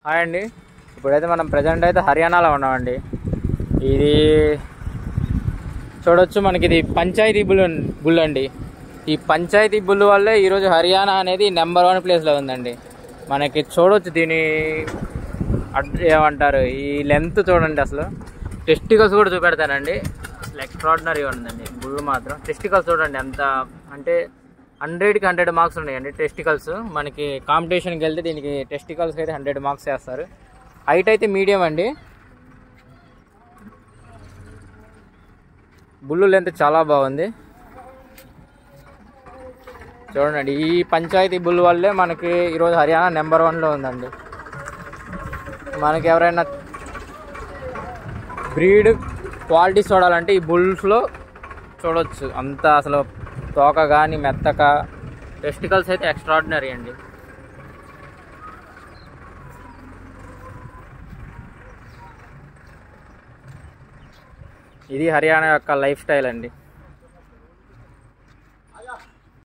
Hi అండి. ఇప్పుడైతే మనం ప్రజెంట్ అయితే హర్యానాలో ఉన్నామండి. ఇది చూడొచ్చు, మనకి ఇది పంచాయతీ బుల్ అండి. ఈ పంచాయతీ బుల్ వల్లే ఈరోజు హర్యానా అనేది నెంబర్ 1 ప్లేస్లో ఉందండి. మనకి చూడొచ్చు, దీని ఏమంటారు, ఈ లెంత్ చూడండి. అసలు టెస్టికల్స్ కూడా చూపెడతానండి. అసలు ఎక్స్ట్రాడినరీగా ఉందండి బుల్ మాత్రం. టెస్టికల్స్ చూడండి ఎంత అంటే 100కి 100 మార్క్స్ ఉన్నాయండి టెస్టికల్స్. మనకి కాంపిటీషన్కి వెళ్తే దీనికి టెస్టికల్స్కి అయితే 100 మార్క్స్ వేస్తారు. హైట్ అయితే మీడియం అండి. బుల్లు లెంత్ చాలా బాగుంది చూడండి. ఈ పంచాయతీ బుల్ వల్లే మనకి ఈరోజు హర్యానా నెంబర్ 1లో ఉందండి. మనకి ఎవరైనా బ్రీడ్ క్వాలిటీ చూడాలంటే ఈ బుల్స్లో చూడొచ్చు. అంత అసలు తోక కానీ మెత్తక, టెస్టికల్స్ అయితే ఎక్స్ట్రాడినరీ అండి. ఇది హర్యానా యొక్క లైఫ్ స్టైల్ అండి.